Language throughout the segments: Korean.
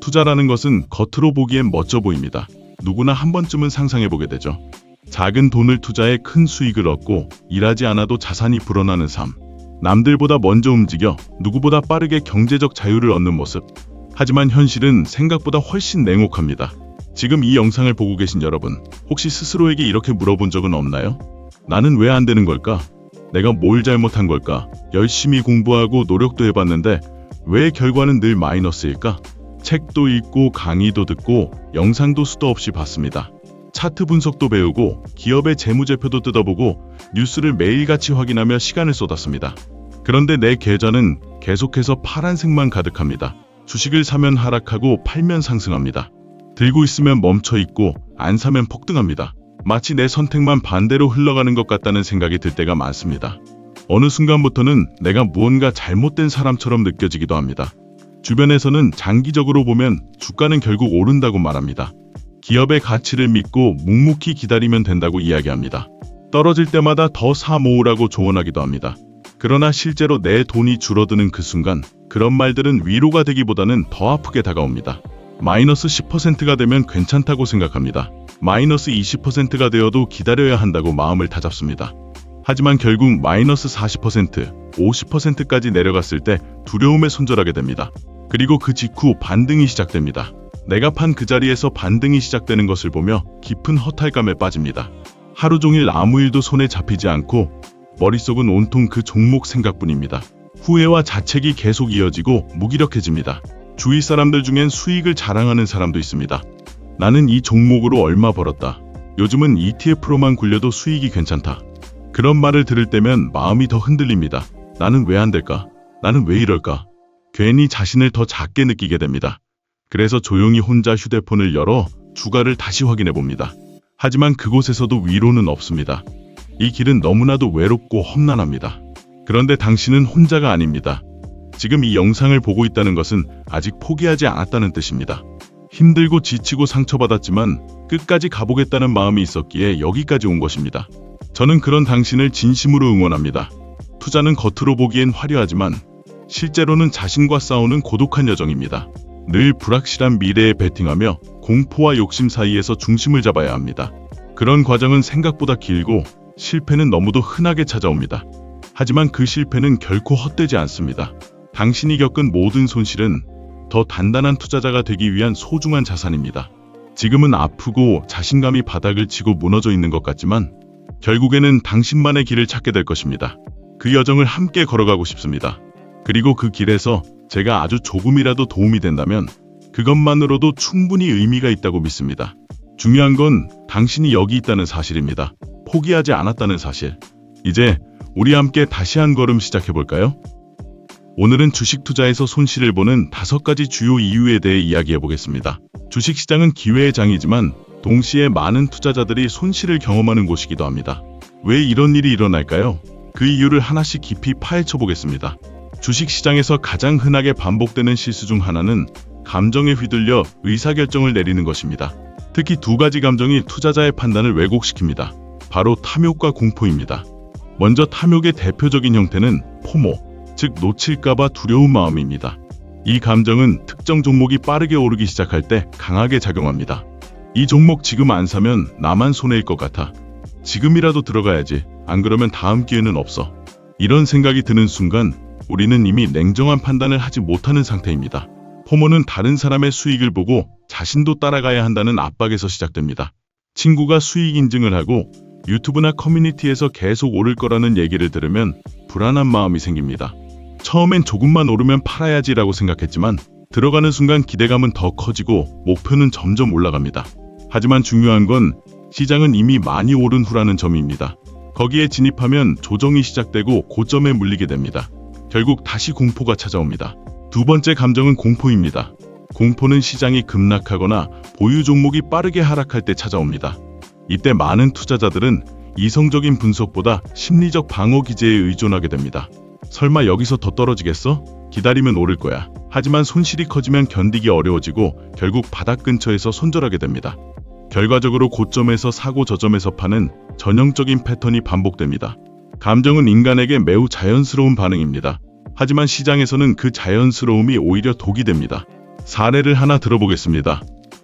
투자라는 것은 겉으로 보기엔 멋져 보입니다. 누구나 한 번쯤은 상상해보게 되죠. 작은 돈을 투자해 큰 수익을 얻고 일하지 않아도 자산이 불어나는 삶. 남들보다 먼저 움직여 누구보다 빠르게 경제적 자유를 얻는 모습. 하지만 현실은 생각보다 훨씬 냉혹합니다. 지금 이 영상을 보고 계신 여러분, 혹시 스스로에게 이렇게 물어본 적은 없나요? 나는 왜 안 되는 걸까? 내가 뭘 잘못한 걸까? 열심히 공부하고 노력도 해봤는데 왜 결과는 늘 마이너스일까? 책도 읽고 강의도 듣고 영상도 수도 없이 봤습니다. 차트 분석도 배우고 기업의 재무제표도 뜯어보고 뉴스를 매일같이 확인하며 시간을 쏟았습니다. 그런데 내 계좌는 계속해서 파란색만 가득합니다. 주식을 사면 하락하고 팔면 상승합니다. 들고 있으면 멈춰있고 안 사면 폭등합니다. 마치 내 선택만 반대로 흘러가는 것 같다는 생각이 들 때가 많습니다. 어느 순간부터는 내가 무언가 잘못된 사람처럼 느껴지기도 합니다. 주변에서는 장기적으로 보면 주가는 결국 오른다고 말합니다. 기업의 가치를 믿고 묵묵히 기다리면 된다고 이야기합니다. 떨어질 때마다 더 사 모으라고 조언하기도 합니다. 그러나 실제로 내 돈이 줄어드는 그 순간 그런 말들은 위로가 되기보다는 더 아프게 다가옵니다. 마이너스 10%가 되면 괜찮다고 생각합니다. 마이너스 20%가 되어도 기다려야 한다고 마음을 다잡습니다. 하지만 결국 마이너스 40%, 50%까지 내려갔을 때 두려움에 손절하게 됩니다. 그리고 그 직후 반등이 시작됩니다. 내가 판 그 자리에서 반등이 시작되는 것을 보며 깊은 허탈감에 빠집니다. 하루 종일 아무 일도 손에 잡히지 않고 머릿속은 온통 그 종목 생각뿐입니다. 후회와 자책이 계속 이어지고 무기력해집니다. 주위 사람들 중엔 수익을 자랑하는 사람도 있습니다. 나는 이 종목으로 얼마 벌었다. 요즘은 ETF로만 굴려도 수익이 괜찮다. 그런 말을 들을 때면 마음이 더 흔들립니다. 나는 왜 안 될까? 나는 왜 이럴까? 괜히 자신을 더 작게 느끼게 됩니다. 그래서 조용히 혼자 휴대폰을 열어 주가를 다시 확인해 봅니다. 하지만 그곳에서도 위로는 없습니다. 이 길은 너무나도 외롭고 험난합니다. 그런데 당신은 혼자가 아닙니다. 지금 이 영상을 보고 있다는 것은 아직 포기하지 않았다는 뜻입니다. 힘들고 지치고 상처받았지만 끝까지 가보겠다는 마음이 있었기에 여기까지 온 것입니다. 저는 그런 당신을 진심으로 응원합니다. 투자는 겉으로 보기엔 화려하지만 실제로는 자신과 싸우는 고독한 여정입니다. 늘 불확실한 미래에 베팅하며 공포와 욕심 사이에서 중심을 잡아야 합니다. 그런 과정은 생각보다 길고 실패는 너무도 흔하게 찾아옵니다. 하지만 그 실패는 결코 헛되지 않습니다. 당신이 겪은 모든 손실은 더 단단한 투자자가 되기 위한 소중한 자산입니다. 지금은 아프고 자신감이 바닥을 치고 무너져 있는 것 같지만 결국에는 당신만의 길을 찾게 될 것입니다. 그 여정을 함께 걸어가고 싶습니다. 그리고 그 길에서 제가 아주 조금이라도 도움이 된다면 그것만으로도 충분히 의미가 있다고 믿습니다. 중요한 건 당신이 여기 있다는 사실입니다. 포기하지 않았다는 사실. 이제 우리 함께 다시 한 걸음 시작해볼까요? 오늘은 주식 투자에서 손실을 보는 5가지 주요 이유에 대해 이야기해보겠습니다. 주식시장은 기회의 장이지만 동시에 많은 투자자들이 손실을 경험하는 곳이기도 합니다. 왜 이런 일이 일어날까요? 그 이유를 하나씩 깊이 파헤쳐보겠습니다. 주식시장에서 가장 흔하게 반복되는 실수 중 하나는 감정에 휘둘려 의사결정을 내리는 것입니다. 특히 2가지 감정이 투자자의 판단을 왜곡시킵니다. 바로 탐욕과 공포입니다. 먼저 탐욕의 대표적인 형태는 포모, 즉 놓칠까봐 두려운 마음입니다. 이 감정은 특정 종목이 빠르게 오르기 시작할 때 강하게 작용합니다. 이 종목 지금 안 사면 나만 손해일 것 같아. 지금이라도 들어가야지. 안 그러면 다음 기회는 없어. 이런 생각이 드는 순간 우리는 이미 냉정한 판단을 하지 못하는 상태입니다. 포모는 다른 사람의 수익을 보고 자신도 따라가야 한다는 압박에서 시작됩니다. 친구가 수익 인증을 하고 유튜브나 커뮤니티에서 계속 오를 거라는 얘기를 들으면 불안한 마음이 생깁니다. 처음엔 조금만 오르면 팔아야지라고 생각했지만 들어가는 순간 기대감은 더 커지고 목표는 점점 올라갑니다. 하지만 중요한 건 시장은 이미 많이 오른 후라는 점입니다. 거기에 진입하면 조정이 시작되고 고점에 물리게 됩니다. 결국 다시 공포가 찾아옵니다. 2번째 감정은 공포입니다. 공포는 시장이 급락하거나 보유 종목이 빠르게 하락할 때 찾아옵니다. 이때 많은 투자자들은 이성적인 분석보다 심리적 방어 기제에 의존하게 됩니다. 설마 여기서 더 떨어지겠어? 기다리면 오를 거야. 하지만 손실이 커지면 견디기 어려워지고 결국 바닥 근처에서 손절하게 됩니다. 결과적으로 고점에서 사고 저점에서 파는 전형적인 패턴이 반복됩니다. 감정은 인간에게 매우 자연스러운 반응입니다. 하지만 시장에서는 그 자연스러움이 오히려 독이 됩니다. 사례를 하나 들어보겠습니다.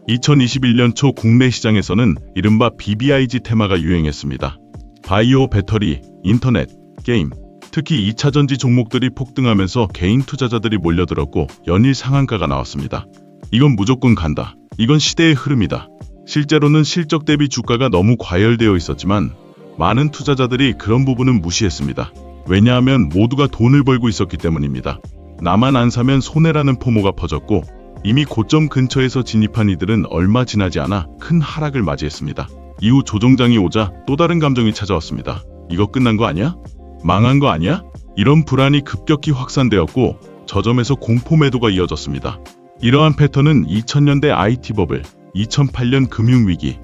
2021년 초 국내 시장에서는 이른바 BBIG 테마가 유행했습니다. 바이오, 배터리, 인터넷, 게임, 특히 2차전지 종목들이 폭등하면서 개인 투자자들이 몰려들었고 연일 상한가가 나왔습니다. 이건 무조건 간다. 이건 시대의 흐름이다. 실제로는 실적 대비 주가가 너무 과열되어 있었지만 많은 투자자들이 그런 부분은 무시했습니다. 왜냐하면 모두가 돈을 벌고 있었기 때문입니다. 나만 안 사면 손해라는 포모가 퍼졌고 이미 고점 근처에서 진입한 이들은 얼마 지나지 않아 큰 하락을 맞이했습니다. 이후 조정장이 오자 또 다른 감정이 찾아왔습니다. 이거 끝난 거 아니야? 망한 거 아니야? 이런 불안이 급격히 확산되었고 저점에서 공포 매도가 이어졌습니다. 이러한 패턴은 2000년대 IT 버블, 2008년 금융위기,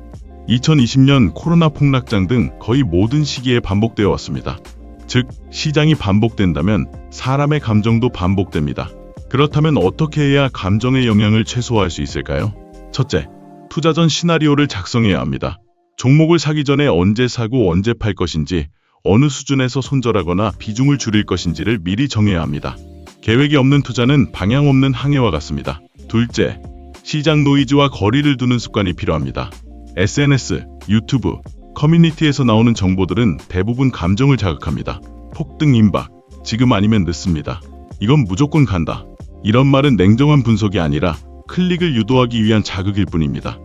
2020년 코로나 폭락장 등 거의 모든 시기에 반복되어 왔습니다. 즉, 시장이 반복된다면 사람의 감정도 반복됩니다. 그렇다면 어떻게 해야 감정의 영향을 최소화할 수 있을까요? 첫째, 투자 전 시나리오를 작성해야 합니다. 종목을 사기 전에 언제 사고 언제 팔 것인지, 어느 수준에서 손절하거나 비중을 줄일 것인지를 미리 정해야 합니다. 계획이 없는 투자는 방향 없는 항해와 같습니다. 둘째, 시장 노이즈와 거리를 두는 습관이 필요합니다. SNS, 유튜브, 커뮤니티에서 나오는 정보들은 대부분 감정을 자극합니다. 폭등 임박, 지금 아니면 늦습니다. 이건 무조건 간다. 이런 말은 냉정한 분석이 아니라 클릭을 유도하기 위한 자극일 뿐입니다.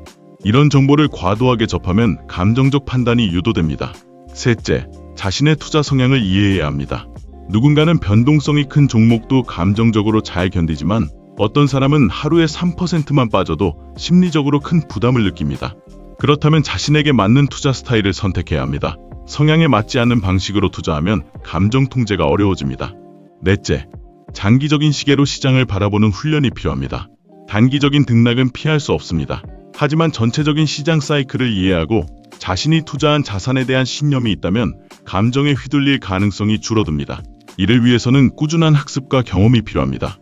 이런 정보를 과도하게 접하면 감정적 판단이 유도됩니다. 셋째, 자신의 투자 성향을 이해해야 합니다. 누군가는 변동성이 큰 종목도 감정적으로 잘 견디지만 어떤 사람은 하루에 3%만 빠져도 심리적으로 큰 부담을 느낍니다. 그렇다면 자신에게 맞는 투자 스타일을 선택해야 합니다. 성향에 맞지 않는 방식으로 투자하면 감정 통제가 어려워집니다. 넷째, 장기적인 시계로 시장을 바라보는 훈련이 필요합니다. 단기적인 등락은 피할 수 없습니다. 하지만 전체적인 시장 사이클을 이해하고 자신이 투자한 자산에 대한 신념이 있다면 감정에 휘둘릴 가능성이 줄어듭니다. 이를 위해서는 꾸준한 학습과 경험이 필요합니다.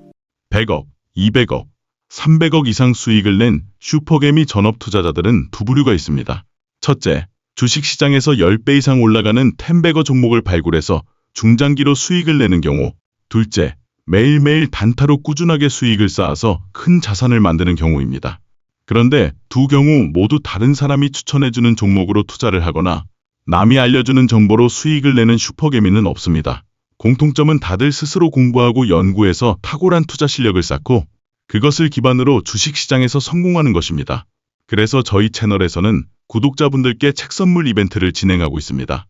100억, 200억, 300억 이상 수익을 낸 슈퍼개미 전업 투자자들은 두 부류가 있습니다. 첫째, 주식시장에서 10배 이상 올라가는 텐베거 종목을 발굴해서 중장기로 수익을 내는 경우. 둘째, 매일매일 단타로 꾸준하게 수익을 쌓아서 큰 자산을 만드는 경우입니다. 그런데 두 경우 모두 다른 사람이 추천해주는 종목으로 투자를 하거나 남이 알려주는 정보로 수익을 내는 슈퍼개미는 없습니다. 공통점은 다들 스스로 공부하고 연구해서 탁월한 투자 실력을 쌓고 그것을 기반으로 주식시장에서 성공하는 것입니다. 그래서 저희 채널에서는 구독자분들께 책 선물 이벤트를 진행하고 있습니다.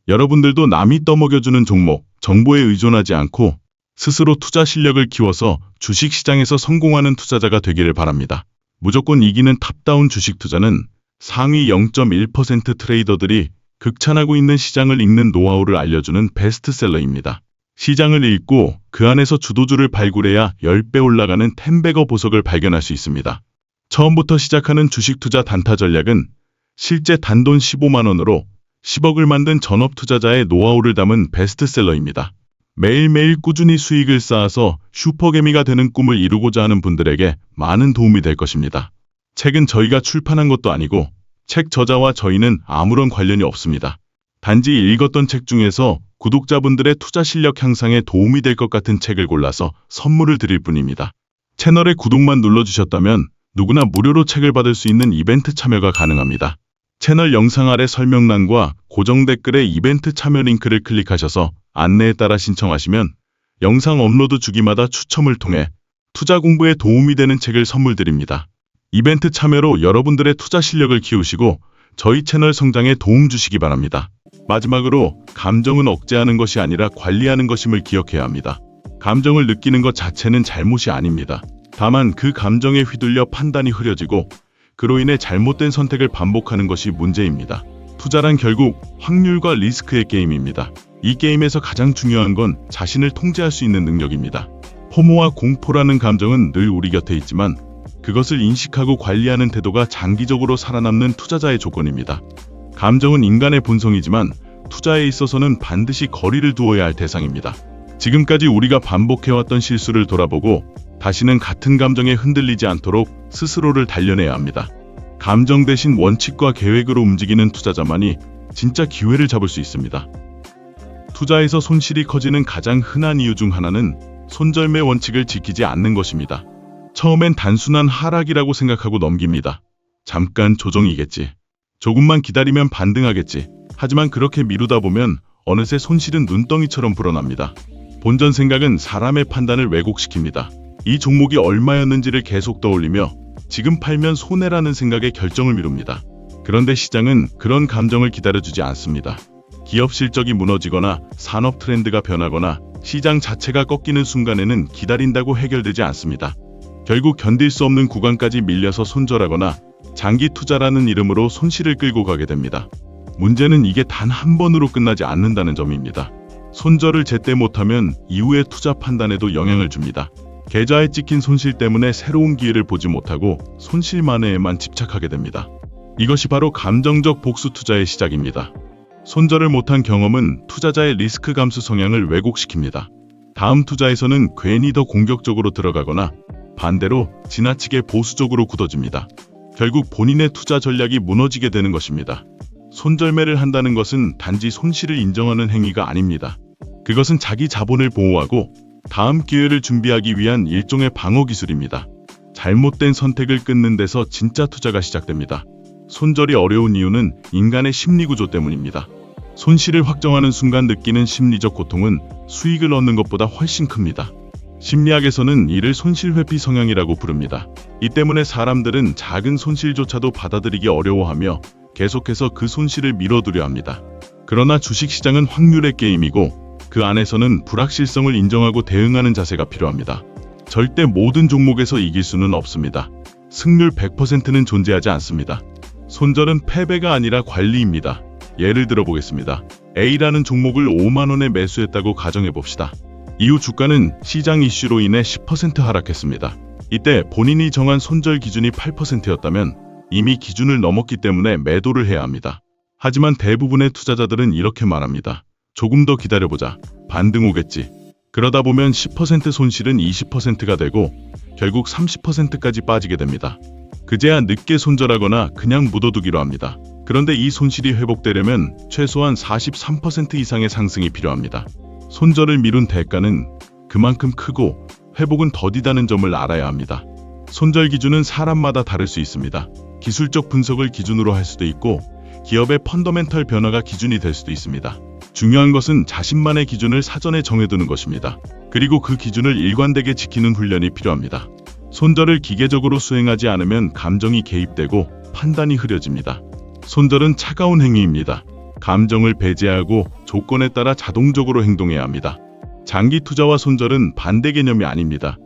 여러분들도 남이 떠먹여주는 종목, 정보에 의존하지 않고 스스로 투자 실력을 키워서 주식시장에서 성공하는 투자자가 되기를 바랍니다. 무조건 이기는 탑다운 주식 투자는 상위 0.1% 트레이더들이 극찬하고 있는 시장을 읽는 노하우를 알려주는 베스트셀러입니다. 시장을 읽고 그 안에서 주도주를 발굴해야 10배 올라가는 텐베거 보석을 발견할 수 있습니다. 처음부터 시작하는 주식 투자 단타 전략은 실제 단돈 15만 원으로 10억을 만든 전업 투자자의 노하우를 담은 베스트셀러입니다. 매일매일 꾸준히 수익을 쌓아서 슈퍼개미가 되는 꿈을 이루고자 하는 분들에게 많은 도움이 될 것입니다. 책은 저희가 출판한 것도 아니고 책 저자와 저희는 아무런 관련이 없습니다. 단지 읽었던 책 중에서 구독자분들의 투자 실력 향상에 도움이 될 것 같은 책을 골라서 선물을 드릴 뿐입니다. 채널에 구독만 눌러주셨다면 누구나 무료로 책을 받을 수 있는 이벤트 참여가 가능합니다. 채널 영상 아래 설명란과 고정 댓글에 이벤트 참여 링크를 클릭하셔서 안내에 따라 신청하시면 영상 업로드 주기마다 추첨을 통해 투자 공부에 도움이 되는 책을 선물 드립니다. 이벤트 참여로 여러분들의 투자 실력을 키우시고 저희 채널 성장에 도움 주시기 바랍니다. 마지막으로 감정은 억제하는 것이 아니라 관리하는 것임을 기억해야 합니다. 감정을 느끼는 것 자체는 잘못이 아닙니다. 다만 그 감정에 휘둘려 판단이 흐려지고 그로 인해 잘못된 선택을 반복하는 것이 문제입니다. 투자란 결국 확률과 리스크의 게임입니다. 이 게임에서 가장 중요한 건 자신을 통제할 수 있는 능력입니다. 포모와 공포라는 감정은 늘 우리 곁에 있지만 그것을 인식하고 관리하는 태도가 장기적으로 살아남는 투자자의 조건입니다. 감정은 인간의 본성이지만 투자에 있어서는 반드시 거리를 두어야 할 대상입니다. 지금까지 우리가 반복해왔던 실수를 돌아보고 다시는 같은 감정에 흔들리지 않도록 스스로를 단련해야 합니다. 감정 대신 원칙과 계획으로 움직이는 투자자만이 진짜 기회를 잡을 수 있습니다. 투자에서 손실이 커지는 가장 흔한 이유 중 하나는 손절매 원칙을 지키지 않는 것입니다. 처음엔 단순한 하락이라고 생각하고 넘깁니다. 잠깐 조정이겠지. 조금만 기다리면 반등하겠지. 하지만 그렇게 미루다 보면 어느새 손실은 눈덩이처럼 불어납니다. 본전 생각은 사람의 판단을 왜곡시킵니다. 이 종목이 얼마였는지를 계속 떠올리며 지금 팔면 손해라는 생각에 결정을 미룹니다. 그런데 시장은 그런 감정을 기다려주지 않습니다. 기업 실적이 무너지거나 산업 트렌드가 변하거나 시장 자체가 꺾이는 순간에는 기다린다고 해결되지 않습니다. 결국 견딜 수 없는 구간까지 밀려서 손절하거나 장기 투자라는 이름으로 손실을 끌고 가게 됩니다. 문제는 이게 단 한 번으로 끝나지 않는다는 점입니다. 손절을 제때 못하면 이후의 투자 판단에도 영향을 줍니다. 계좌에 찍힌 손실 때문에 새로운 기회를 보지 못하고 손실 만회에만 집착하게 됩니다. 이것이 바로 감정적 복수 투자의 시작입니다. 손절을 못한 경험은 투자자의 리스크 감수 성향을 왜곡시킵니다. 다음 투자에서는 괜히 더 공격적으로 들어가거나 반대로 지나치게 보수적으로 굳어집니다. 결국 본인의 투자 전략이 무너지게 되는 것입니다. 손절매를 한다는 것은 단지 손실을 인정하는 행위가 아닙니다. 그것은 자기 자본을 보호하고 다음 기회를 준비하기 위한 일종의 방어 기술입니다. 잘못된 선택을 끊는 데서 진짜 투자가 시작됩니다. 손절이 어려운 이유는 인간의 심리 구조 때문입니다. 손실을 확정하는 순간 느끼는 심리적 고통은 수익을 얻는 것보다 훨씬 큽니다. 심리학에서는 이를 손실 회피 성향이라고 부릅니다. 이 때문에 사람들은 작은 손실조차도 받아들이기 어려워하며 계속해서 그 손실을 미뤄두려 합니다. 그러나 주식시장은 확률의 게임이고 그 안에서는 불확실성을 인정하고 대응하는 자세가 필요합니다. 절대 모든 종목에서 이길 수는 없습니다. 승률 100%는 존재하지 않습니다. 손절은 패배가 아니라 관리입니다. 예를 들어 보겠습니다. A라는 종목을 5만 원에 매수했다고 가정해봅시다. 이후 주가는 시장 이슈로 인해 10% 하락했습니다. 이때 본인이 정한 손절 기준이 8%였다면 이미 기준을 넘었기 때문에 매도를 해야 합니다. 하지만 대부분의 투자자들은 이렇게 말합니다. 조금 더 기다려보자. 반등 오겠지. 그러다 보면 10% 손실은 20%가 되고 결국 30%까지 빠지게 됩니다. 그제야 늦게 손절하거나 그냥 묻어두기로 합니다. 그런데 이 손실이 회복되려면 최소한 43% 이상의 상승이 필요합니다. 손절을 미룬 대가는 그만큼 크고 회복은 더디다는 점을 알아야 합니다. 손절 기준은 사람마다 다를 수 있습니다. 기술적 분석을 기준으로 할 수도 있고 기업의 펀더멘털 변화가 기준이 될 수도 있습니다. 중요한 것은 자신만의 기준을 사전에 정해두는 것입니다. 그리고 그 기준을 일관되게 지키는 훈련이 필요합니다. 손절을 기계적으로 수행하지 않으면 감정이 개입되고 판단이 흐려집니다. 손절은 차가운 행위입니다. 감정을 배제하고 조건에 따라 자동적으로 행동해야 합니다. 장기 투자와 손절은 반대 개념이 아닙니다.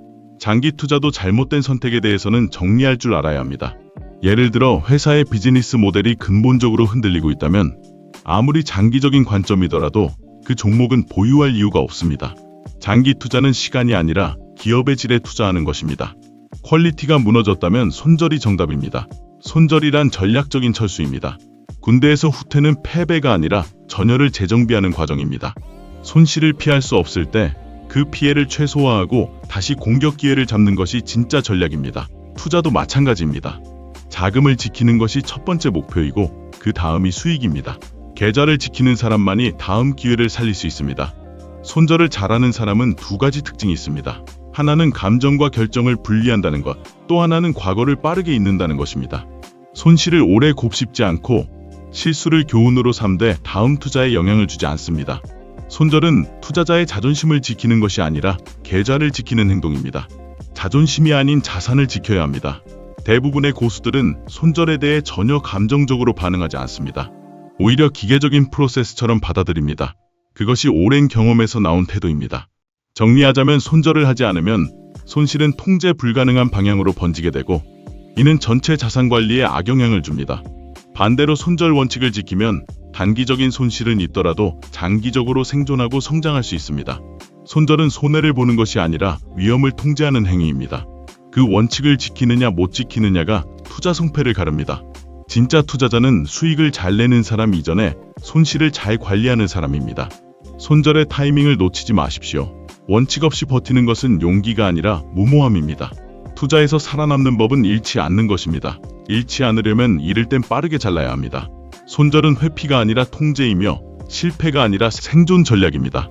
장기 투자도 잘못된 선택에 대해서는 정리할 줄 알아야 합니다. 예를 들어 회사의 비즈니스 모델이 근본적으로 흔들리고 있다면 아무리 장기적인 관점이더라도 그 종목은 보유할 이유가 없습니다. 장기 투자는 시간이 아니라 기업의 질에 투자하는 것입니다. 퀄리티가 무너졌다면 손절이 정답입니다. 손절이란 전략적인 철수입니다. 군대에서 후퇴는 패배가 아니라 전열을 재정비하는 과정입니다. 손실을 피할 수 없을 때 그 피해를 최소화하고 다시 공격 기회를 잡는 것이 진짜 전략입니다. 투자도 마찬가지입니다. 자금을 지키는 것이 첫 번째 목표이고 그 다음이 수익입니다. 계좌를 지키는 사람만이 다음 기회를 살릴 수 있습니다. 손절을 잘하는 사람은 두 가지 특징이 있습니다. 하나는 감정과 결정을 분리한다는 것, 또 하나는 과거를 빠르게 잊는다는 것입니다. 손실을 오래 곱씹지 않고 실수를 교훈으로 삼되 다음 투자에 영향을 주지 않습니다. 손절은 투자자의 자존심을 지키는 것이 아니라 계좌를 지키는 행동입니다. 자존심이 아닌 자산을 지켜야 합니다. 대부분의 고수들은 손절에 대해 전혀 감정적으로 반응하지 않습니다. 오히려 기계적인 프로세스처럼 받아들입니다. 그것이 오랜 경험에서 나온 태도입니다. 정리하자면 손절을 하지 않으면 손실은 통제 불가능한 방향으로 번지게 되고 이는 전체 자산 관리에 악영향을 줍니다. 반대로 손절 원칙을 지키면 단기적인 손실은 있더라도 장기적으로 생존하고 성장할 수 있습니다. 손절은 손해를 보는 것이 아니라 위험을 통제하는 행위입니다. 그 원칙을 지키느냐 못 지키느냐가 투자 성패를 가릅니다. 진짜 투자자는 수익을 잘 내는 사람 이전에 손실을 잘 관리하는 사람입니다. 손절의 타이밍을 놓치지 마십시오. 원칙 없이 버티는 것은 용기가 아니라 무모함입니다. 투자에서 살아남는 법은 잃지 않는 것입니다. 잃지 않으려면 잃을 땐 빠르게 잘라야 합니다. 손절은 회피가 아니라 통제이며 실패가 아니라 생존 전략입니다.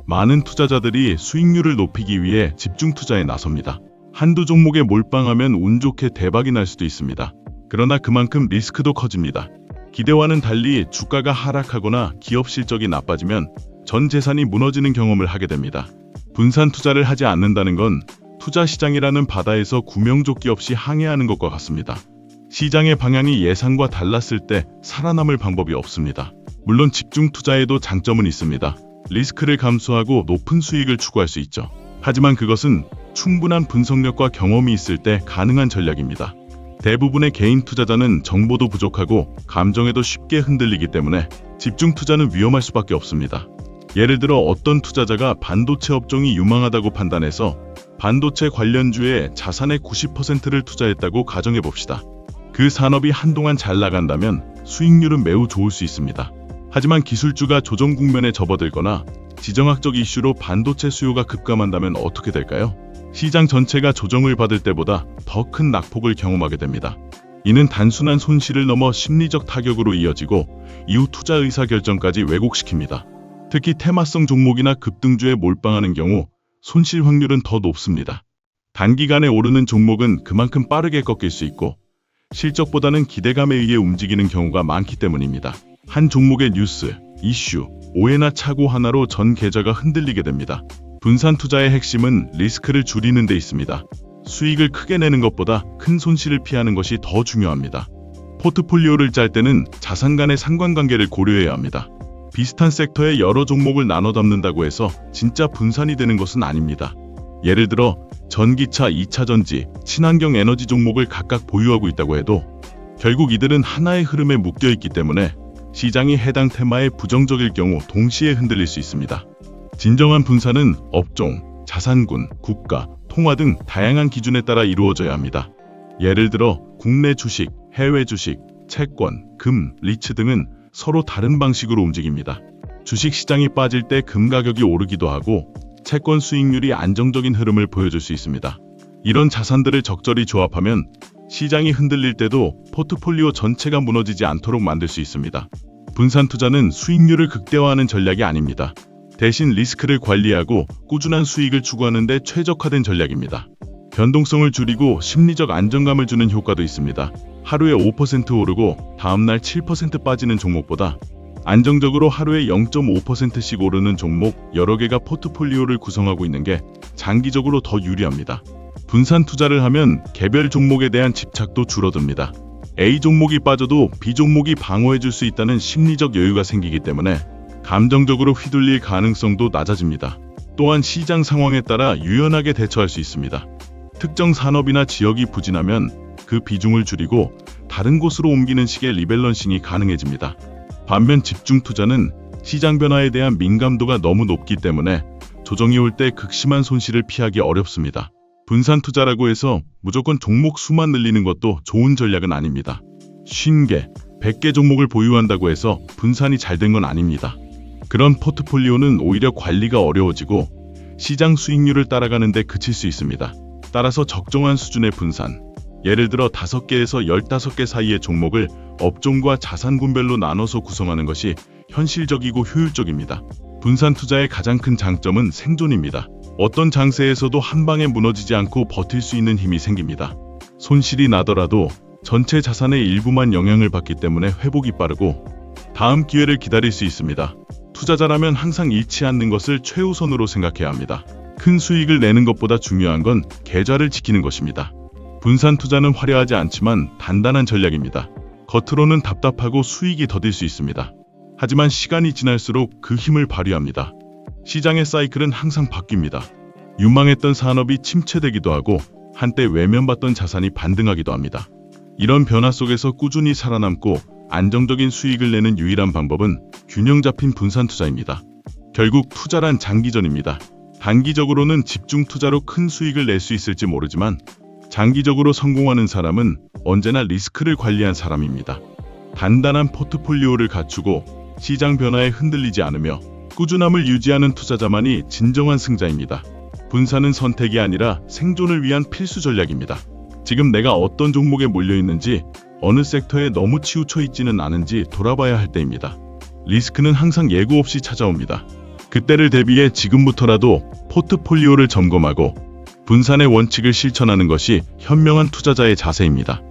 많은 투자자들이 수익률을 높이기 위해 집중 투자에 나섭니다. 한두 종목에 몰빵하면 운 좋게 대박이 날 수도 있습니다. 그러나 그만큼 리스크도 커집니다. 기대와는 달리 주가가 하락하거나 기업 실적이 나빠지면 전 재산이 무너지는 경험을 하게 됩니다. 분산 투자를 하지 않는다는 건 투자 시장이라는 바다에서 구명조끼 없이 항해하는 것과 같습니다. 시장의 방향이 예상과 달랐을 때 살아남을 방법이 없습니다. 물론 집중 투자에도 장점은 있습니다. 리스크를 감수하고 높은 수익을 추구할 수 있죠. 하지만 그것은 충분한 분석력과 경험이 있을 때 가능한 전략입니다. 대부분의 개인 투자자는 정보도 부족하고 감정에도 쉽게 흔들리기 때문에 집중 투자는 위험할 수밖에 없습니다. 예를 들어 어떤 투자자가 반도체 업종이 유망하다고 판단해서 반도체 관련주에 자산의 90%를 투자했다고 가정해 봅시다. 그 산업이 한동안 잘 나간다면 수익률은 매우 좋을 수 있습니다. 하지만 기술주가 조정 국면에 접어들거나 지정학적 이슈로 반도체 수요가 급감한다면 어떻게 될까요? 시장 전체가 조정을 받을 때보다 더 큰 낙폭을 경험하게 됩니다. 이는 단순한 손실을 넘어 심리적 타격으로 이어지고 이후 투자 의사 결정까지 왜곡시킵니다. 특히 테마성 종목이나 급등주에 몰빵하는 경우 손실 확률은 더 높습니다. 단기간에 오르는 종목은 그만큼 빠르게 꺾일 수 있고 실적보다는 기대감에 의해 움직이는 경우가 많기 때문입니다. 한 종목의 뉴스, 이슈, 오해나 착오 하나로 전 계좌가 흔들리게 됩니다. 분산 투자의 핵심은 리스크를 줄이는 데 있습니다. 수익을 크게 내는 것보다 큰 손실을 피하는 것이 더 중요합니다. 포트폴리오를 짤 때는 자산 간의 상관관계를 고려해야 합니다. 비슷한 섹터의 여러 종목을 나눠 담는다고 해서 진짜 분산이 되는 것은 아닙니다. 예를 들어 전기차, 2차전지, 친환경 에너지 종목을 각각 보유하고 있다고 해도 결국 이들은 하나의 흐름에 묶여 있기 때문에 시장이 해당 테마에 부정적일 경우 동시에 흔들릴 수 있습니다. 진정한 분산은 업종, 자산군, 국가, 통화 등 다양한 기준에 따라 이루어져야 합니다. 예를 들어 국내 주식, 해외 주식, 채권, 금, 리츠 등은 서로 다른 방식으로 움직입니다. 주식 시장이 빠질 때 금 가격이 오르기도 하고 채권 수익률이 안정적인 흐름을 보여줄 수 있습니다. 이런 자산들을 적절히 조합하면 시장이 흔들릴 때도 포트폴리오 전체가 무너지지 않도록 만들 수 있습니다. 분산 투자는 수익률을 극대화하는 전략이 아닙니다. 대신 리스크를 관리하고 꾸준한 수익을 추구하는 데 최적화된 전략입니다. 변동성을 줄이고 심리적 안정감을 주는 효과도 있습니다. 하루에 5% 오르고 다음날 7% 빠지는 종목보다 안정적으로 하루에 0.5%씩 오르는 종목 여러 개가 포트폴리오를 구성하고 있는 게 장기적으로 더 유리합니다. 분산 투자를 하면 개별 종목에 대한 집착도 줄어듭니다. A 종목이 빠져도 B 종목이 방어해줄 수 있다는 심리적 여유가 생기기 때문에 감정적으로 휘둘릴 가능성도 낮아집니다. 또한 시장 상황에 따라 유연하게 대처할 수 있습니다. 특정 산업이나 지역이 부진하면 그 비중을 줄이고 다른 곳으로 옮기는 식의 리밸런싱이 가능해집니다. 반면 집중 투자는 시장 변화에 대한 민감도가 너무 높기 때문에 조정이 올 때 극심한 손실을 피하기 어렵습니다. 분산 투자라고 해서 무조건 종목 수만 늘리는 것도 좋은 전략은 아닙니다. 50개, 100개 종목을 보유한다고 해서 분산이 잘 된 건 아닙니다. 그런 포트폴리오는 오히려 관리가 어려워지고 시장 수익률을 따라가는 데 그칠 수 있습니다. 따라서 적정한 수준의 분산, 예를 들어 5개에서 15개 사이의 종목을 업종과 자산군별로 나눠서 구성하는 것이 현실적이고 효율적입니다. 분산 투자의 가장 큰 장점은 생존입니다. 어떤 장세에서도 한 방에 무너지지 않고 버틸 수 있는 힘이 생깁니다. 손실이 나더라도 전체 자산의 일부만 영향을 받기 때문에 회복이 빠르고 다음 기회를 기다릴 수 있습니다. 투자자라면 항상 잃지 않는 것을 최우선으로 생각해야 합니다. 큰 수익을 내는 것보다 중요한 건 계좌를 지키는 것입니다. 분산 투자는 화려하지 않지만 단단한 전략입니다. 겉으로는 답답하고 수익이 더딜 수 있습니다. 하지만 시간이 지날수록 그 힘을 발휘합니다. 시장의 사이클은 항상 바뀝니다. 유망했던 산업이 침체되기도 하고 한때 외면받던 자산이 반등하기도 합니다. 이런 변화 속에서 꾸준히 살아남고 안정적인 수익을 내는 유일한 방법은 균형 잡힌 분산 투자입니다. 결국 투자란 장기전입니다. 단기적으로는 집중 투자로 큰 수익을 낼 수 있을지 모르지만 장기적으로 성공하는 사람은 언제나 리스크를 관리한 사람입니다. 단단한 포트폴리오를 갖추고 시장 변화에 흔들리지 않으며 꾸준함을 유지하는 투자자만이 진정한 승자입니다. 분산은 선택이 아니라 생존을 위한 필수 전략입니다. 지금 내가 어떤 종목에 몰려있는지, 어느 섹터에 너무 치우쳐 있지는 않은지 돌아봐야 할 때입니다. 리스크는 항상 예고 없이 찾아옵니다. 그때를 대비해 지금부터라도 포트폴리오를 점검하고 분산의 원칙을 실천하는 것이 현명한 투자자의 자세입니다.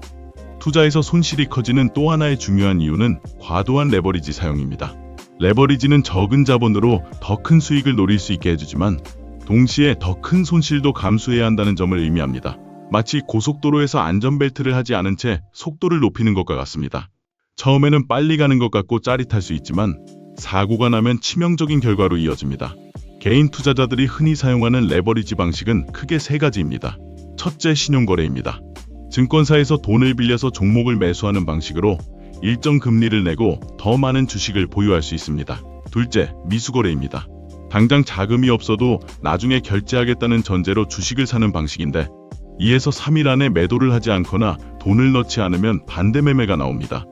투자에서 손실이 커지는 또 하나의 중요한 이유는 과도한 레버리지 사용입니다. 레버리지는 적은 자본으로 더 큰 수익을 노릴 수 있게 해주지만 동시에 더 큰 손실도 감수해야 한다는 점을 의미합니다. 마치 고속도로에서 안전벨트를 하지 않은 채 속도를 높이는 것과 같습니다. 처음에는 빨리 가는 것 같고 짜릿할 수 있지만 사고가 나면 치명적인 결과로 이어집니다. 개인 투자자들이 흔히 사용하는 레버리지 방식은 크게 세 가지입니다. 첫째, 신용거래입니다. 증권사에서 돈을 빌려서 종목을 매수하는 방식으로 일정 금리를 내고 더 많은 주식을 보유할 수 있습니다. 둘째, 미수거래입니다. 당장 자금이 없어도 나중에 결제하겠다는 전제로 주식을 사는 방식인데 2에서 3일 안에 매도를 하지 않거나 돈을 넣지 않으면 반대 매매가 나옵니다.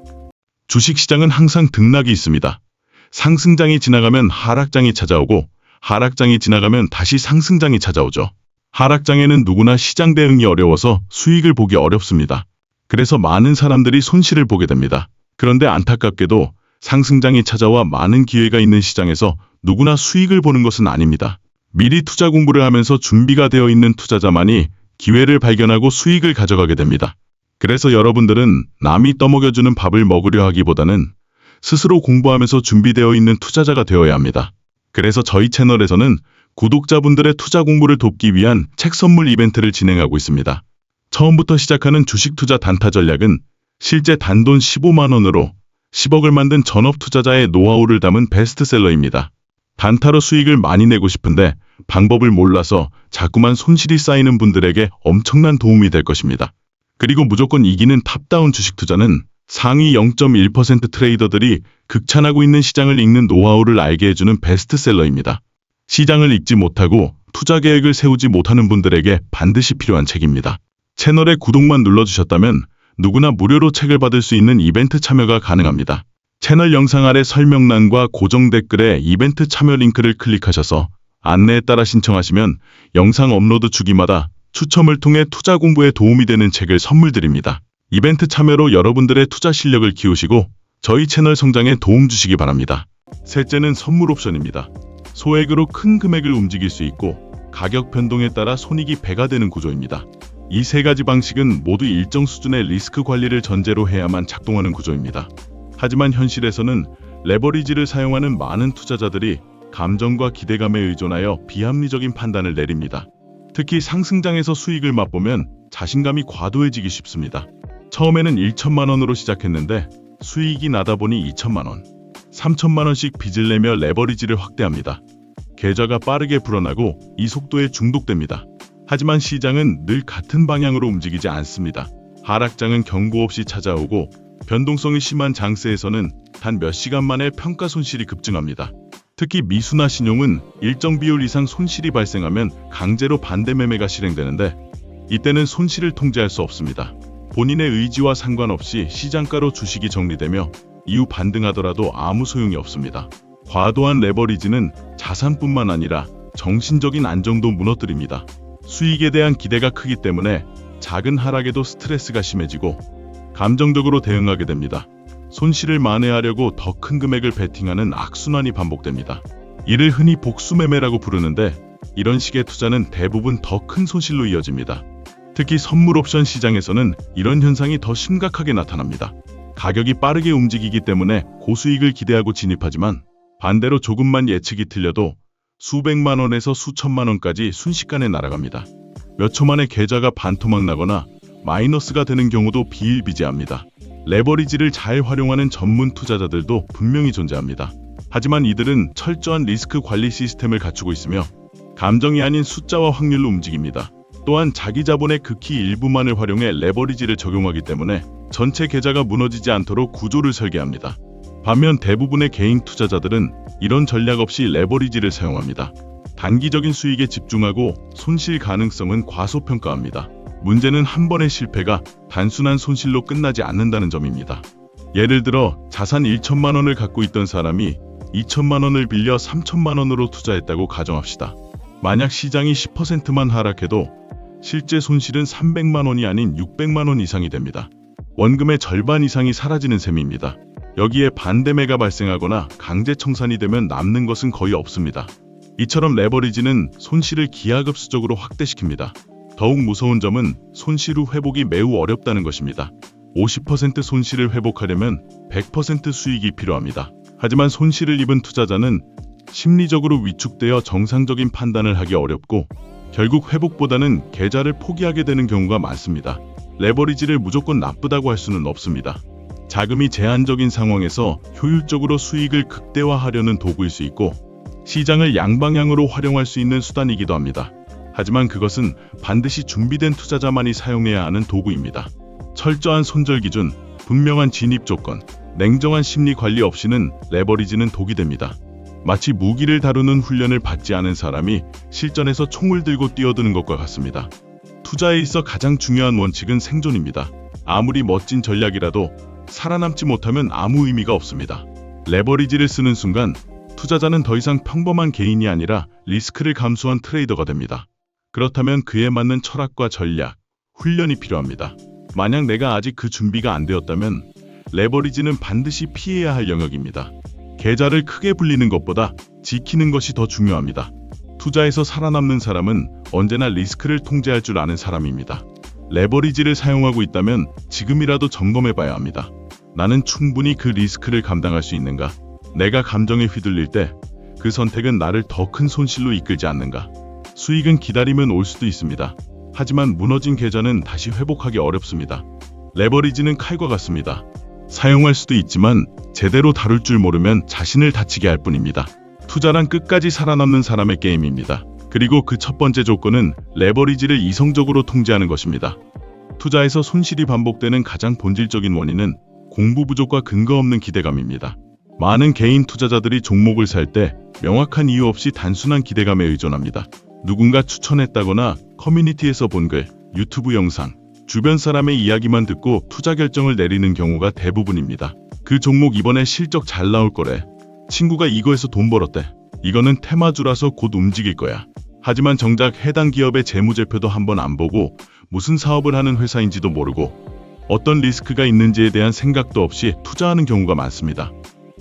주식시장은 항상 등락이 있습니다. 상승장이 지나가면 하락장이 찾아오고 하락장이 지나가면 다시 상승장이 찾아오죠. 하락장에는 누구나 시장 대응이 어려워서 수익을 보기 어렵습니다. 그래서 많은 사람들이 손실을 보게 됩니다. 그런데 안타깝게도 상승장이 찾아와 많은 기회가 있는 시장에서 누구나 수익을 보는 것은 아닙니다. 미리 투자 공부를 하면서 준비가 되어 있는 투자자만이 기회를 발견하고 수익을 가져가게 됩니다. 그래서 여러분들은 남이 떠먹여주는 밥을 먹으려 하기보다는 스스로 공부하면서 준비되어 있는 투자자가 되어야 합니다. 그래서 저희 채널에서는 구독자분들의 투자 공부를 돕기 위한 책 선물 이벤트를 진행하고 있습니다. 처음부터 시작하는 주식 투자 단타 전략은 실제 단돈 15만 원으로 10억을 만든 전업 투자자의 노하우를 담은 베스트셀러입니다. 단타로 수익을 많이 내고 싶은데 방법을 몰라서 자꾸만 손실이 쌓이는 분들에게 엄청난 도움이 될 것입니다. 그리고 무조건 이기는 탑다운 주식 투자는 상위 0.1% 트레이더들이 극찬하고 있는 시장을 읽는 노하우를 알게 해주는 베스트셀러입니다. 시장을 읽지 못하고 투자 계획을 세우지 못하는 분들에게 반드시 필요한 책입니다. 채널에 구독만 눌러주셨다면 누구나 무료로 책을 받을 수 있는 이벤트 참여가 가능합니다. 채널 영상 아래 설명란과 고정 댓글에 이벤트 참여 링크를 클릭하셔서 안내에 따라 신청하시면 영상 업로드 주기마다 추첨을 통해 투자 공부에 도움이 되는 책을 선물 드립니다. 이벤트 참여로 여러분들의 투자 실력을 키우시고 저희 채널 성장에 도움 주시기 바랍니다. 셋째는 선물 옵션입니다. 소액으로 큰 금액을 움직일 수 있고 가격 변동에 따라 손익이 배가 되는 구조입니다. 이 세 가지 방식은 모두 일정 수준의 리스크 관리를 전제로 해야만 작동하는 구조입니다. 하지만 현실에서는 레버리지를 사용하는 많은 투자자들이 감정과 기대감에 의존하여 비합리적인 판단을 내립니다. 특히 상승장에서 수익을 맛보면 자신감이 과도해지기 쉽습니다. 처음에는 1천만 원으로 시작했는데 수익이 나다 보니 2천만 원, 3천만 원씩 빚을 내며 레버리지를 확대합니다. 계좌가 빠르게 불어나고 이 속도에 중독됩니다. 하지만 시장은 늘 같은 방향으로 움직이지 않습니다. 하락장은 경고 없이 찾아오고 변동성이 심한 장세에서는 단 몇 시간 만에 평가 손실이 급증합니다. 특히 미수나 신용은 일정 비율 이상 손실이 발생하면 강제로 반대 매매가 실행되는데 이때는 손실을 통제할 수 없습니다. 본인의 의지와 상관없이 시장가로 주식이 정리되며 이후 반등하더라도 아무 소용이 없습니다. 과도한 레버리지는 자산뿐만 아니라 정신적인 안정도 무너뜨립니다. 수익에 대한 기대가 크기 때문에 작은 하락에도 스트레스가 심해지고 감정적으로 대응하게 됩니다. 손실을 만회하려고 더 큰 금액을 베팅하는 악순환이 반복됩니다. 이를 흔히 복수매매라고 부르는데 이런 식의 투자는 대부분 더 큰 손실로 이어집니다. 특히 선물 옵션 시장에서는 이런 현상이 더 심각하게 나타납니다. 가격이 빠르게 움직이기 때문에 고수익을 기대하고 진입하지만 반대로 조금만 예측이 틀려도 수백만 원에서 수천만 원까지 순식간에 날아갑니다. 몇 초 만에 계좌가 반토막 나거나 마이너스가 되는 경우도 비일비재합니다. 레버리지를 잘 활용하는 전문 투자자들도 분명히 존재합니다. 하지만 이들은 철저한 리스크 관리 시스템을 갖추고 있으며 감정이 아닌 숫자와 확률로 움직입니다. 또한 자기 자본의 극히 일부만을 활용해 레버리지를 적용하기 때문에 전체 계좌가 무너지지 않도록 구조를 설계합니다. 반면 대부분의 개인 투자자들은 이런 전략 없이 레버리지를 사용합니다. 단기적인 수익에 집중하고 손실 가능성은 과소평가합니다. 문제는 한 번의 실패가 단순한 손실로 끝나지 않는다는 점입니다. 예를 들어 자산 1천만 원을 갖고 있던 사람이 2천만 원을 빌려 3천만 원으로 투자했다고 가정합시다. 만약 시장이 10%만 하락해도 실제 손실은 300만 원이 아닌 600만 원 이상이 됩니다. 원금의 절반 이상이 사라지는 셈입니다. 여기에 반대매가 발생하거나 강제 청산이 되면 남는 것은 거의 없습니다. 이처럼 레버리지는 손실을 기하급수적으로 확대시킵니다. 더욱 무서운 점은 손실 후 회복이 매우 어렵다는 것입니다. 50% 손실을 회복하려면 100% 수익이 필요합니다. 하지만 손실을 입은 투자자는 심리적으로 위축되어 정상적인 판단을 하기 어렵고 결국 회복보다는 계좌를 포기하게 되는 경우가 많습니다. 레버리지를 무조건 나쁘다고 할 수는 없습니다. 자금이 제한적인 상황에서 효율적으로 수익을 극대화하려는 도구일 수 있고 시장을 양방향으로 활용할 수 있는 수단이기도 합니다. 하지만 그것은 반드시 준비된 투자자만이 사용해야 하는 도구입니다. 철저한 손절 기준, 분명한 진입 조건, 냉정한 심리 관리 없이는 레버리지는 독이 됩니다. 마치 무기를 다루는 훈련을 받지 않은 사람이 실전에서 총을 들고 뛰어드는 것과 같습니다. 투자에 있어 가장 중요한 원칙은 생존입니다. 아무리 멋진 전략이라도 살아남지 못하면 아무 의미가 없습니다. 레버리지를 쓰는 순간 투자자는 더 이상 평범한 개인이 아니라 리스크를 감수한 트레이더가 됩니다. 그렇다면 그에 맞는 철학과 전략, 훈련이 필요합니다. 만약 내가 아직 그 준비가 안 되었다면 레버리지는 반드시 피해야 할 영역입니다. 계좌를 크게 불리는 것보다 지키는 것이 더 중요합니다. 투자에서 살아남는 사람은 언제나 리스크를 통제할 줄 아는 사람입니다. 레버리지를 사용하고 있다면 지금이라도 점검해 봐야 합니다. 나는 충분히 그 리스크를 감당할 수 있는가? 내가 감정에 휘둘릴 때 그 선택은 나를 더 큰 손실로 이끌지 않는가? 수익은 기다리면 올 수도 있습니다. 하지만 무너진 계좌는 다시 회복하기 어렵습니다. 레버리지는 칼과 같습니다. 사용할 수도 있지만 제대로 다룰 줄 모르면 자신을 다치게 할 뿐입니다. 투자란 끝까지 살아남는 사람의 게임입니다. 그리고 그 첫 번째 조건은 레버리지를 이성적으로 통제하는 것입니다. 투자에서 손실이 반복되는 가장 본질적인 원인은 공부 부족과 근거 없는 기대감입니다. 많은 개인 투자자들이 종목을 살 때 명확한 이유 없이 단순한 기대감에 의존합니다. 누군가 추천했다거나 커뮤니티에서 본 글, 유튜브 영상, 주변 사람의 이야기만 듣고 투자 결정을 내리는 경우가 대부분입니다. 그 종목 이번에 실적 잘 나올 거래. 친구가 이거에서 돈 벌었대. 이거는 테마주라서 곧 움직일 거야. 하지만 정작 해당 기업의 재무제표도 한번 안 보고 무슨 사업을 하는 회사인지도 모르고 어떤 리스크가 있는지에 대한 생각도 없이 투자하는 경우가 많습니다.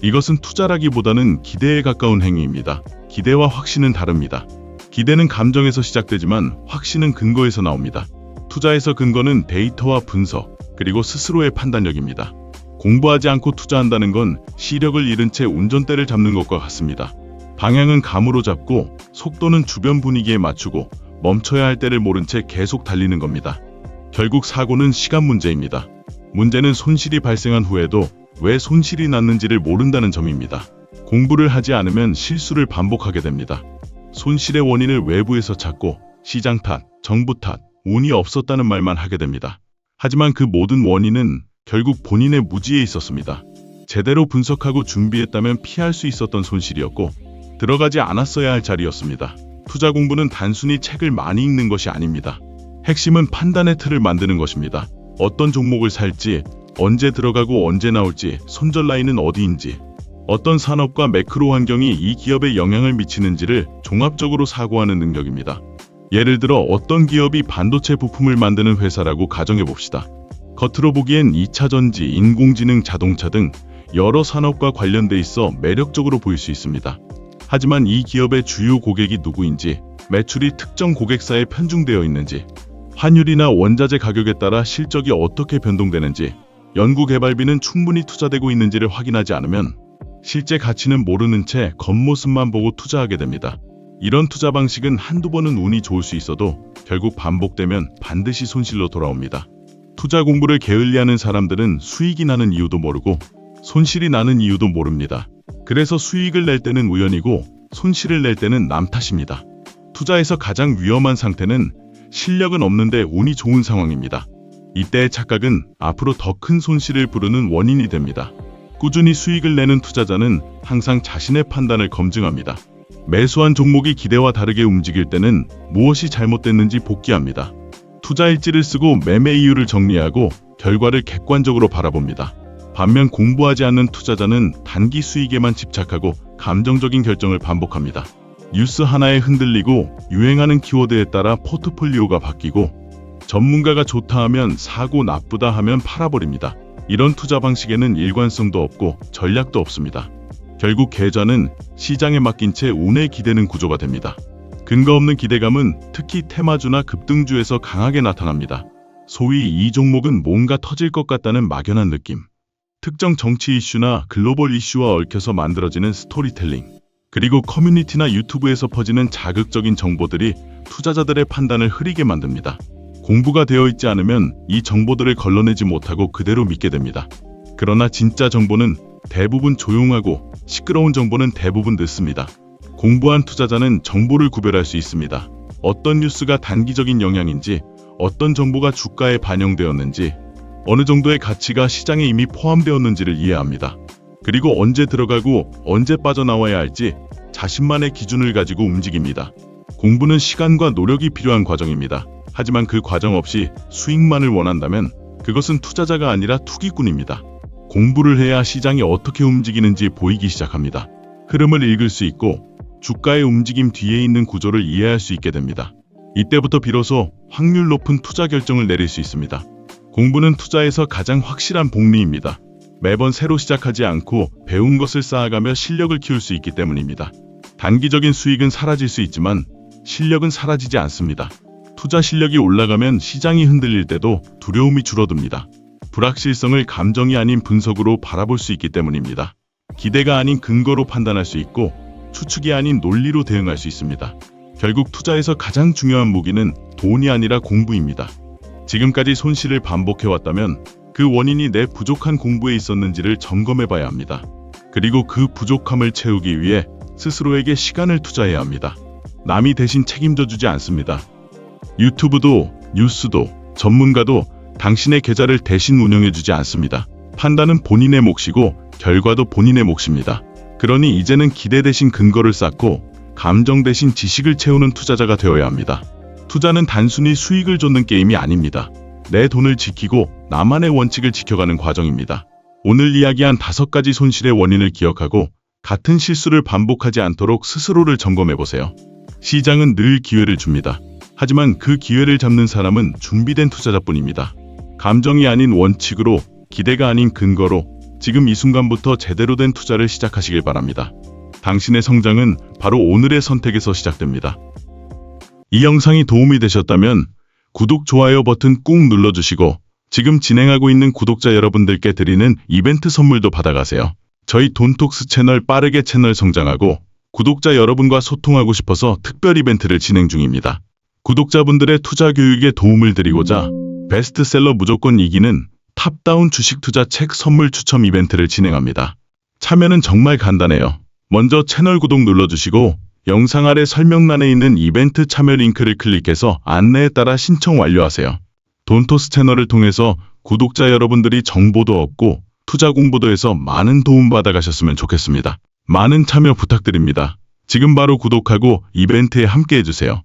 이것은 투자라기보다는 기대에 가까운 행위입니다. 기대와 확신은 다릅니다. 기대는 감정에서 시작되지만 확신은 근거에서 나옵니다. 투자에서 근거는 데이터와 분석, 그리고 스스로의 판단력입니다. 공부하지 않고 투자한다는 건 시력을 잃은 채 운전대를 잡는 것과 같습니다. 방향은 감으로 잡고 속도는 주변 분위기에 맞추고 멈춰야 할 때를 모른 채 계속 달리는 겁니다. 결국 사고는 시간 문제입니다. 문제는 손실이 발생한 후에도 왜 손실이 났는지를 모른다는 점입니다. 공부를 하지 않으면 실수를 반복하게 됩니다. 손실의 원인을 외부에서 찾고 시장 탓, 정부 탓, 운이 없었다는 말만 하게 됩니다. 하지만 그 모든 원인은 결국 본인의 무지에 있었습니다. 제대로 분석하고 준비했다면 피할 수 있었던 손실이었고 들어가지 않았어야 할 자리였습니다. 투자 공부는 단순히 책을 많이 읽는 것이 아닙니다. 핵심은 판단의 틀을 만드는 것입니다. 어떤 종목을 살지, 언제 들어가고 언제 나올지, 손절 라인은 어디인지, 어떤 산업과 매크로 환경이 이 기업에 영향을 미치는지를 종합적으로 사고하는 능력입니다. 예를 들어 어떤 기업이 반도체 부품을 만드는 회사라고 가정해 봅시다. 겉으로 보기엔 2차전지, 인공지능, 자동차 등 여러 산업과 관련돼 있어 매력적으로 보일 수 있습니다. 하지만 이 기업의 주요 고객이 누구인지, 매출이 특정 고객사에 편중되어 있는지, 환율이나 원자재 가격에 따라 실적이 어떻게 변동되는지, 연구개발비는 충분히 투자되고 있는지를 확인하지 않으면 실제 가치는 모르는 채 겉모습만 보고 투자하게 됩니다. 이런 투자 방식은 한두 번은 운이 좋을 수 있어도 결국 반복되면 반드시 손실로 돌아옵니다. 투자 공부를 게을리하는 사람들은 수익이 나는 이유도 모르고 손실이 나는 이유도 모릅니다. 그래서 수익을 낼 때는 우연이고 손실을 낼 때는 남 탓입니다. 투자에서 가장 위험한 상태는 실력은 없는데 운이 좋은 상황입니다. 이때의 착각은 앞으로 더 큰 손실을 부르는 원인이 됩니다. 꾸준히 수익을 내는 투자자는 항상 자신의 판단을 검증합니다. 매수한 종목이 기대와 다르게 움직일 때는 무엇이 잘못됐는지 복기합니다. 투자 일지를 쓰고 매매 이유를 정리하고 결과를 객관적으로 바라봅니다. 반면 공부하지 않는 투자자는 단기 수익에만 집착하고 감정적인 결정을 반복합니다. 뉴스 하나에 흔들리고 유행하는 키워드에 따라 포트폴리오가 바뀌고 전문가가 좋다 하면 사고, 나쁘다 하면 팔아버립니다. 이런 투자 방식에는 일관성도 없고 전략도 없습니다. 결국 계좌는 시장에 맡긴 채 운에 기대는 구조가 됩니다. 근거 없는 기대감은 특히 테마주나 급등주에서 강하게 나타납니다. 소위 이 종목은 뭔가 터질 것 같다는 막연한 느낌. 특정 정치 이슈나 글로벌 이슈와 얽혀서 만들어지는 스토리텔링. 그리고 커뮤니티나 유튜브에서 퍼지는 자극적인 정보들이 투자자들의 판단을 흐리게 만듭니다. 공부가 되어 있지 않으면 이 정보들을 걸러내지 못하고 그대로 믿게 됩니다. 그러나 진짜 정보는 대부분 조용하고 시끄러운 정보는 대부분 늦습니다. 공부한 투자자는 정보를 구별할 수 있습니다. 어떤 뉴스가 단기적인 영향인지, 어떤 정보가 주가에 반영되었는지, 어느 정도의 가치가 시장에 이미 포함되었는지를 이해합니다. 그리고 언제 들어가고 언제 빠져나와야 할지 자신만의 기준을 가지고 움직입니다. 공부는 시간과 노력이 필요한 과정입니다. 하지만 그 과정 없이 수익만을 원한다면 그것은 투자자가 아니라 투기꾼입니다. 공부를 해야 시장이 어떻게 움직이는지 보이기 시작합니다. 흐름을 읽을 수 있고 주가의 움직임 뒤에 있는 구조를 이해할 수 있게 됩니다. 이때부터 비로소 확률 높은 투자 결정을 내릴 수 있습니다. 공부는 투자에서 가장 확실한 복리입니다. 매번 새로 시작하지 않고 배운 것을 쌓아가며 실력을 키울 수 있기 때문입니다. 단기적인 수익은 사라질 수 있지만 실력은 사라지지 않습니다. 투자 실력이 올라가면 시장이 흔들릴 때도 두려움이 줄어듭니다. 불확실성을 감정이 아닌 분석으로 바라볼 수 있기 때문입니다. 기대가 아닌 근거로 판단할 수 있고 추측이 아닌 논리로 대응할 수 있습니다. 결국 투자에서 가장 중요한 무기는 돈이 아니라 공부입니다. 지금까지 손실을 반복해왔다면 그 원인이 내 부족한 공부에 있었는지를 점검해봐야 합니다. 그리고 그 부족함을 채우기 위해 스스로에게 시간을 투자해야 합니다. 남이 대신 책임져주지 않습니다. 유튜브도, 뉴스도, 전문가도 당신의 계좌를 대신 운영해주지 않습니다. 판단은 본인의 몫이고 결과도 본인의 몫입니다. 그러니 이제는 기대 대신 근거를 쌓고 감정 대신 지식을 채우는 투자자가 되어야 합니다. 투자는 단순히 수익을 쫓는 게임이 아닙니다. 내 돈을 지키고 나만의 원칙을 지켜가는 과정입니다. 오늘 이야기한 5가지 손실의 원인을 기억하고 같은 실수를 반복하지 않도록 스스로를 점검해보세요. 시장은 늘 기회를 줍니다. 하지만 그 기회를 잡는 사람은 준비된 투자자뿐입니다. 감정이 아닌 원칙으로, 기대가 아닌 근거로 지금 이 순간부터 제대로 된 투자를 시작하시길 바랍니다. 당신의 성장은 바로 오늘의 선택에서 시작됩니다. 이 영상이 도움이 되셨다면 구독, 좋아요 버튼 꾹 눌러주시고 지금 진행하고 있는 구독자 여러분들께 드리는 이벤트 선물도 받아가세요. 저희 돈톡스 채널 빠르게 채널 성장하고 구독자 여러분과 소통하고 싶어서 특별 이벤트를 진행 중입니다. 구독자분들의 투자 교육에 도움을 드리고자 베스트셀러 무조건 이기는 탑다운 주식 투자 책 선물 추첨 이벤트를 진행합니다. 참여는 정말 간단해요. 먼저 채널 구독 눌러주시고 영상 아래 설명란에 있는 이벤트 참여 링크를 클릭해서 안내에 따라 신청 완료하세요. 돈토스 채널을 통해서 구독자 여러분들이 정보도 얻고 투자 공부도 해서 많은 도움 받아가셨으면 좋겠습니다. 많은 참여 부탁드립니다. 지금 바로 구독하고 이벤트에 함께 해주세요.